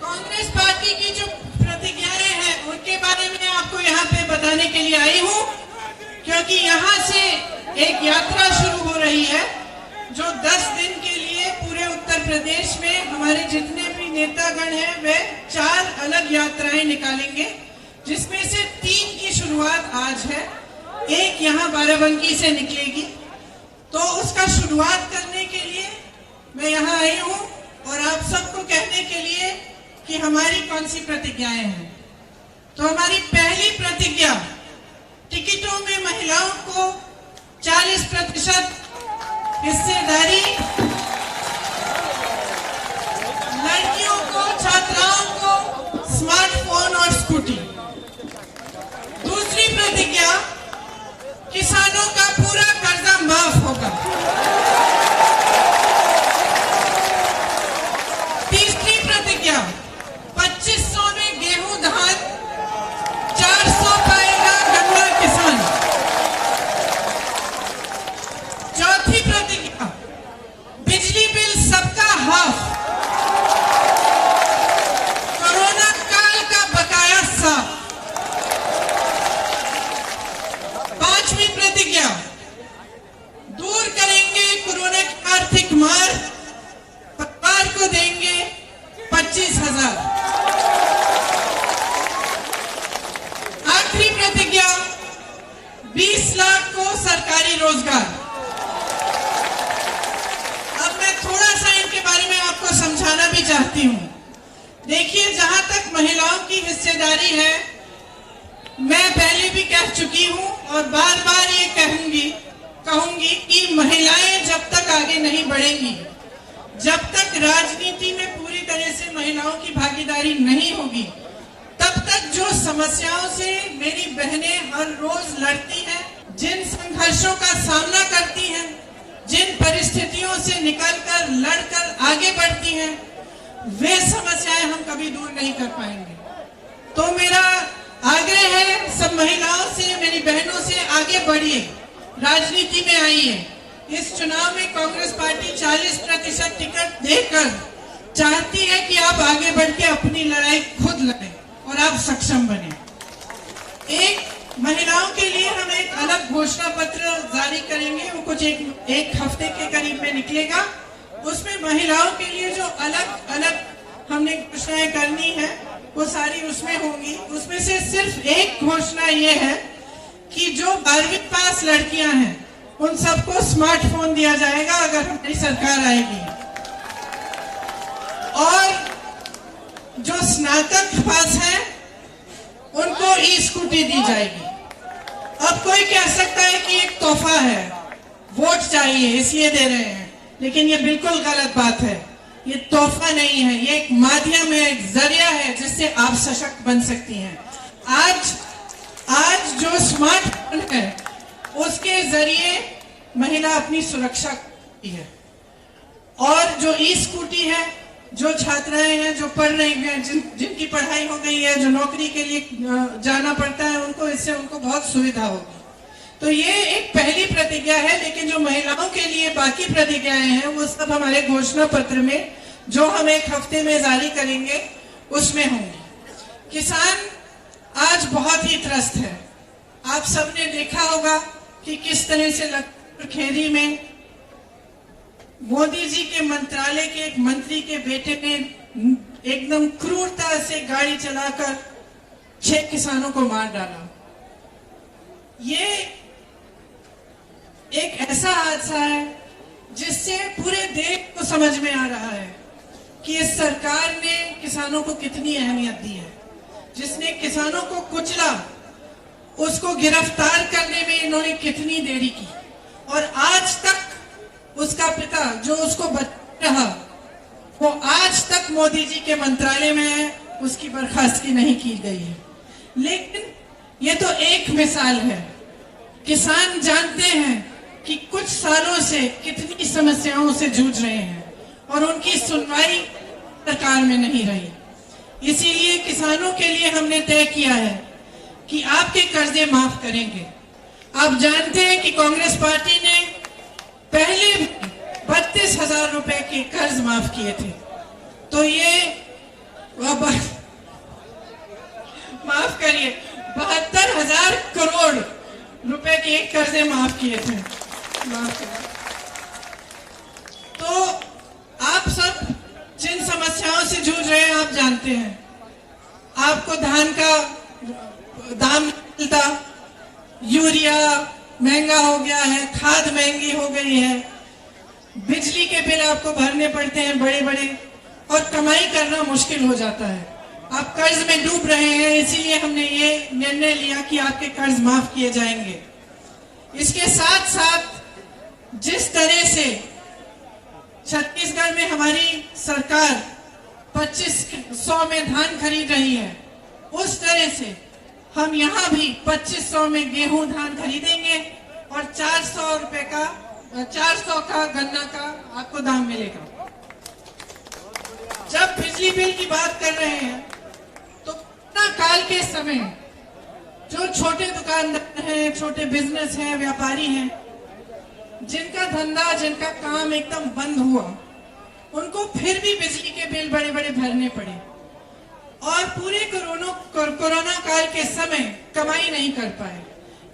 Congress party की जो प्रतिज्ञाएं हैं उनके बारे में आपको यहाँ पे बताने के लिए आई हूँ, क्योंकि यहाँ से एक यात्रा शुरू हो रही है जो 10 दिन के लिए पूरे उत्तर प्रदेश में हमारे जितने भी नेतागण हैं वे 4 अलग यात्राएं निकालेंगे, जिसमें से 3 की शुरुआत आज है। एक यहाँ बाराबंकी से निकलेगी। तो उसका शुरुआत करने के लिए मैं यहाँ आई हूँ और आप सबको कहने के लिए कि हमारी कौन सी प्रतिज्ञाएं हैं। तो हमारी पहली प्रतिज्ञा, टिकटों में महिलाओं को 40% हिस्सेदारी, लड़कियों को, छात्राओं को स्मार्टफोन और स्कूटी। दूसरी प्रतिज्ञा, किसानों का पूरा कर्जा माफ होगा। तीसरी प्रतिज्ञा, 2500 में गेहूं धान, 400 पाएगा गन्ना किसान। चौथी प्रतिज्ञा, बिजली बिल सबका हाफ, कोरोना काल का बकाया साफ। पांचवी प्रतिज्ञा, दूर करेंगे कोरोना की आर्थिक मार, परिवार को देंगे 25,000। आखिरी प्रतिज्ञा, 20 लाख को सरकारी रोजगार। अब मैं थोड़ा सा इनके बारे में आपको समझाना भी चाहती हूँ। देखिए, जहां तक महिलाओं की हिस्सेदारी है, मैं पहले भी कह चुकी हूँ और बार बार ये कहूंगी कि महिलाएं जब तक आगे नहीं बढ़ेंगी, जब तक राजनीति में पूरी तरह से महिलाओं की भागीदारी नहीं होगी, तब तक जो समस्याओं से मेरी बहनें हर रोज लड़ती हैं, जिन संघर्षों का सामना करती हैं, जिन परिस्थितियों से निकलकर लड़कर आगे बढ़ती हैं, वे समस्याएं हम कभी दूर नहीं कर पाएंगे। तो मेरा आग्रह है सब महिलाओं से, मेरी बहनों से, आगे बढ़िए, राजनीति में आइए। इस चुनाव में कांग्रेस पार्टी 40% टिकट देकर चाहती है कि आप आगे बढ़ के अपनी लड़ाई खुद लड़ें और आप सक्षम बने। एक महिलाओं के लिए हम एक अलग घोषणा पत्र जारी करेंगे, वो कुछ एक हफ्ते के करीब में निकलेगा। उसमें महिलाओं के लिए जो अलग अलग हमने घोषणाएं करनी है वो सारी उसमें होंगी। उसमें से सिर्फ एक घोषणा ये है कि जो 12वीं पास लड़कियां हैं उन सबको स्मार्टफोन दिया जाएगा अगर हमारी सरकार आएगी, और जो स्नातक पास हैं उनको ई स्कूटी दी जाएगी। अब कोई कह सकता है कि एक तोहफा है, वोट चाहिए इसलिए दे रहे हैं, लेकिन ये बिल्कुल गलत बात है। ये तोहफा नहीं है, ये एक माध्यम है, एक जरिया है जिससे आप सशक्त बन सकती हैं। आज जो स्मार्टफोन है उसके जरिए महिला अपनी सुरक्षा करती है, और जो ई स्कूटी है, जो छात्राएं हैं जो पढ़ रही हैं, जिनकी पढ़ाई हो गई है, जो नौकरी के लिए जाना पड़ता है, उनको इससे उनको बहुत सुविधा होगी। तो ये एक पहली प्रतिज्ञा है, लेकिन जो महिलाओं के लिए बाकी प्रतिज्ञाएं हैं वो सब हमारे घोषणा पत्र में, जो हम एक हफ्ते में जारी करेंगे, उसमें होंगी। किसान आज बहुत ही त्रस्त है। आप सबने देखा होगा कि किस तरह से लखनऊ खेरी में मोदी जी के मंत्रालय के एक मंत्री के बेटे ने एकदम क्रूरता से गाड़ी चलाकर 6 किसानों को मार डाला। ये एक ऐसा हादसा है जिससे पूरे देश को समझ में आ रहा है कि इस सरकार ने किसानों को कितनी अहमियत दी है। जिसने किसानों को कुचला, उसको गिरफ्तार करने में इन्होंने कितनी देरी की, और आज तक उसका पिता जो उसको बचा रहा, वो आज तक मोदी जी के मंत्रालय में है, उसकी बर्खास्तगी नहीं की गई है। लेकिन ये तो एक मिसाल है। किसान जानते हैं कि कुछ सालों से कितनी समस्याओं से जूझ रहे हैं और उनकी सुनवाई सरकार में नहीं रही। इसीलिए किसानों के लिए हमने तय किया है कि आपके कर्जे माफ करेंगे। आप जानते हैं कि कांग्रेस पार्टी ने पहले 32,000 रुपए के कर्ज माफ किए थे, तो ये अब माफ करिए, 72,000 करोड़ रुपए के कर्जे माफ किए थे। माफ करिए। तो आप सब जिन समस्याओं से जूझ रहे हैं आप जानते हैं। आपको धान का दाम नहीं मिलता, यूरिया महंगा हो गया है, खाद महंगी हो गई है, बिजली के बिल आपको भरने पड़ते हैं बड़े बड़े, और कमाई करना मुश्किल हो जाता है। आप कर्ज में डूब रहे हैं, इसीलिए हमने ये निर्णय लिया कि आपके कर्ज माफ किए जाएंगे। इसके साथ साथ जिस तरह से छत्तीसगढ़ में हमारी सरकार 2500 में धान खरीद रही है, उस तरह से हम यहाँ भी 2500 में गेहूं धान खरीदेंगे और 400 का गन्ना का आपको दाम मिलेगा। जब बिजली बिल की बात कर रहे हैं तो कोरोना काल के समय जो छोटे दुकानदार हैं, छोटे बिजनेस हैं, व्यापारी हैं, जिनका धंधा, जिनका काम एकदम बंद हुआ, उनको फिर भी बिजली के बिल बड़े बड़े भरने पड़े और पूरे कोरोना काल के समय कमाई नहीं कर पाए।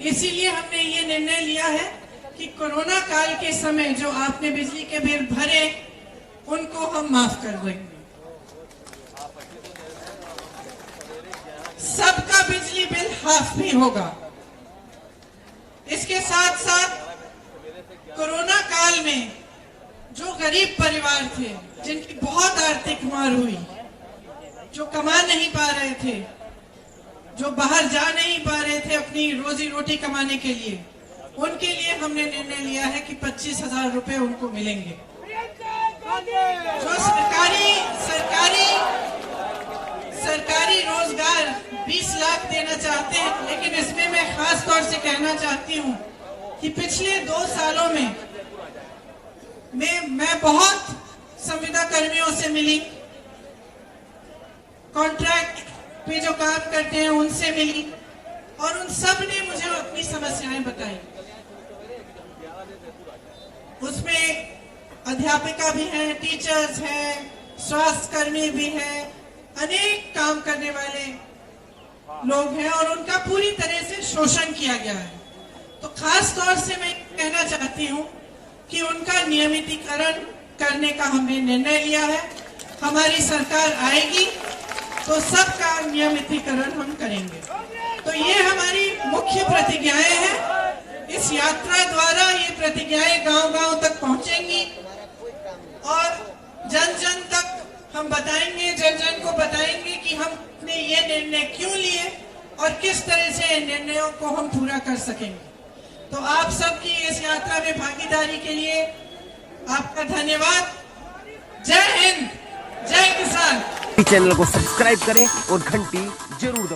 इसीलिए हमने ये निर्णय लिया है कि कोरोना काल के समय जो आपने बिजली के बिल भरे उनको हम माफ कर देंगे। सबका बिजली बिल हाफ भी होगा। इसके साथ साथ कोरोना काल में जो गरीब परिवार थे, जिनकी बहुत आर्थिक मार हुई, जो कमा नहीं पा रहे थे, जो बाहर जा नहीं पा रहे थे अपनी रोजी रोटी कमाने के लिए, उनके लिए हमने निर्णय लिया है कि 25,000 रुपए उनको मिलेंगे। जो सरकारी रोजगार 20 लाख देना चाहते हैं, लेकिन इसमें मैं खास तौर से कहना चाहती हूँ कि पिछले 2 सालों में मैं बहुत संविदा कर्मियों से मिली, कॉन्ट्रैक्ट पे जो काम करते हैं उनसे मिली, और उन सब ने मुझे अपनी समस्याएं बताई। उसमें अध्यापिका भी हैं, टीचर्स हैं, स्वास्थ्य कर्मी भी हैं, अनेक काम करने वाले लोग हैं, और उनका पूरी तरह से शोषण किया गया है। तो खास तौर से मैं कहना चाहती हूँ कि उनका नियमितीकरण करने का हमने निर्णय लिया है। हमारी सरकार आएगी तो सबका नियमितीकरण हम करेंगे। तो ये हमारी मुख्य प्रतिज्ञाएं हैं। इस यात्रा द्वारा ये प्रतिज्ञाएं गांव-गांव तक पहुंचेंगी और जन जन तक हम बताएंगे, जन जन को बताएंगे कि हमने ये निर्णय क्यों लिए और किस तरह से इन निर्णयों को हम पूरा कर सकेंगे। तो आप सबकी इस यात्रा में भागीदारी के लिए आपका धन्यवाद। जय हिंद, जय किसान। चैनल को सब्सक्राइब करें और घंटी जरूर दबाएं।